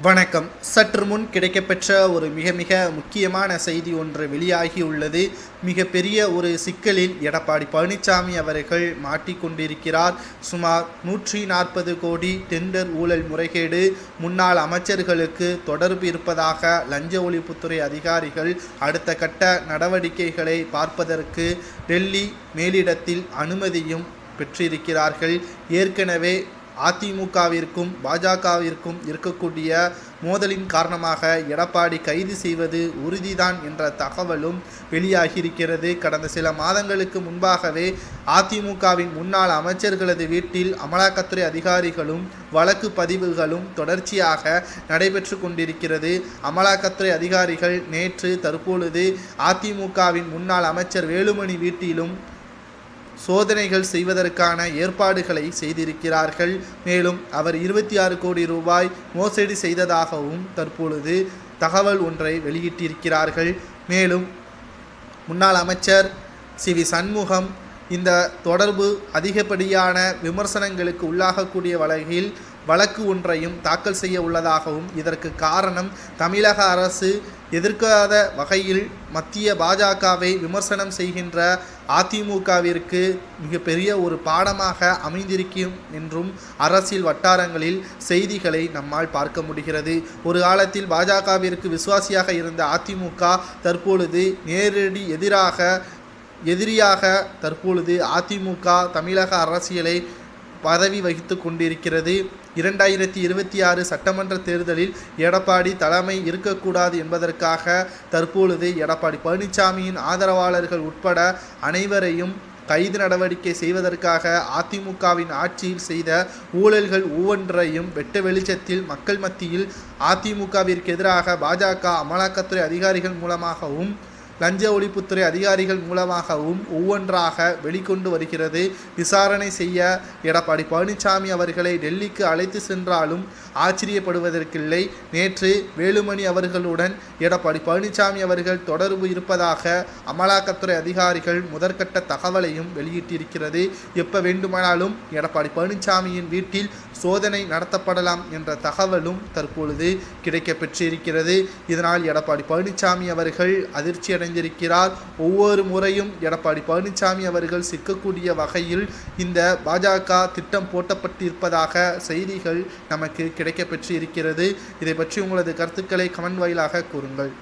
வணக்கம். சற்று முன் கிடைக்கப்பெற்ற ஒரு மிக மிக முக்கியமான செய்தி ஒன்று வெளியாகியுள்ளது. மிகப்பெரிய ஒரு சிக்கலில் எடப்பாடி பழனிசாமி அவர்கள் மாட்டிக்கொண்டிருக்கிறார். சுமார் 140 கோடி டெண்டர் ஊழல் முறைகேடு, முன்னாள் அமைச்சர்களுக்கு தொடர்பு இருப்பதாக லஞ்ச ஒழிப்புத்துறை அதிகாரிகள் அடுத்த கட்ட நடவடிக்கைகளை பார்ப்பதற்கு டெல்லி மேலிடத்தில் அனுமதியும் பெற்றிருக்கிறார்கள். ஏற்கனவே அதிமுகவிற்கும் பாஜகவிற்கும் இருக்கக்கூடிய மோதலின் காரணமாக எடப்பாடி கைது செய்வது உறுதிதான் என்ற தகவலும் வெளியாகியிருக்கிறது. கடந்த சில மாதங்களுக்கு முன்பாகவே அதிமுகவின் முன்னாள் அமைச்சர்களது வீட்டில் அமலாக்கத்துறை அதிகாரிகளும் வழக்கு பதிவுகளும் தொடர்ச்சியாக நடைபெற்று கொண்டிருக்கிறது. அமலாக்கத்துறை அதிகாரிகள் நேற்று தற்பொழுது அதிமுகவின் முன்னாள் அமைச்சர் வேலுமணி வீட்டிலும் சோதனைகள் செய்வதற்கான ஏற்பாடுகளை செய்திருக்கிறார்கள். மேலும் அவர் 26 கோடி ரூபாய் மோசடி செய்ததாகவும் தற்பொழுது தகவல் ஒன்றை வெளியிட்டிருக்கிறார்கள். மேலும் முன்னாள் அமைச்சர் சி.வி. சண்முகம் இந்த தொடர்பு அதிகப்படியான விமர்சனங்களுக்கு உள்ளாகக்கூடிய வகையில் வழக்கு ஒன்றையும் தாக்கல் செய்ய உள்ளதாகவும், இதற்கு காரணம் தமிழக அரசு எதிர்க்காத வகையில் மத்திய பாஜகவை விமர்சனம் செய்கின்ற அதிமுகவிற்கு மிகப்பெரிய ஒரு பாடமாக அமைந்திருக்கும் என்றும் அரசியல் வட்டாரங்களில் செய்திகளை நம்மால் பார்க்க முடிகிறது. ஒரு காலத்தில் பாஜகவிற்கு விசுவாசியாக இருந்த அதிமுக தற்பொழுது நேரடி எதிரியாக தற்பொழுது அதிமுக தமிழக அரசியலை பதவி வகித்து கொண்டிருக்கிறது. 2026 சட்டமன்ற தேர்தலில் எடப்பாடி தலைமை இருக்கக்கூடாது என்பதற்காக தற்பொழுது எடப்பாடி பழனிசாமியின் ஆதரவாளர்கள் உட்பட அனைவரையும் கைது நடவடிக்கை செய்வதற்காக அதிமுகவின் ஆட்சியில் செய்த ஊழல்கள் ஒவ்வொன்றையும் வெட்ட வெளிச்சத்தில் மக்கள் மத்தியில் அதிமுகவிற்கு எதிராக பாஜக அமலாக்கத்துறை அதிகாரிகள் மூலமாகவும் லஞ்ச ஒழிப்புத்துறை அதிகாரிகள் மூலமாகவும் ஒவ்வொன்றாக வெளிக்கொண்டு வருகிறது. விசாரணை செய்ய எடப்பாடி பழனிசாமி அவர்களை டெல்லிக்கு அழைத்து சென்றாலும் ஆச்சரியப்படுவதற்கில்லை. நேற்று வேலுமணி அவர்களுடன் எடப்பாடி பழனிசாமி அவர்கள் தொடர்பு இருப்பதாக அமலாக்கத்துறை அதிகாரிகள் முதற்கட்ட தகவலையும் வெளியிட்டிருக்கிறது. எப்போ வேண்டுமானாலும் எடப்பாடி பழனிசாமியின் வீட்டில் சோதனை நடத்தப்படலாம் என்ற தகவலும் தற்பொழுது கிடைக்கப்பெற்றிருக்கிறது. இதனால் எடப்பாடி பழனிசாமி அவர்கள் அதிர்ச்சி அடைந்திருக்கிறார். ஒவ்வொரு முறையும் எடப்பாடி பழனிசாமி அவர்கள் சிக்கக்கூடிய வகையில் இந்த பாஜக திட்டம் போட்டப்பட்டிருப்பதாக செய்திகள் நமக்கு கிடைக்கப்பெற்று இருக்கிறது. இதை பற்றி உங்களது கருத்துக்களை கமெண்ட் வாயிலாக கூறுங்கள்.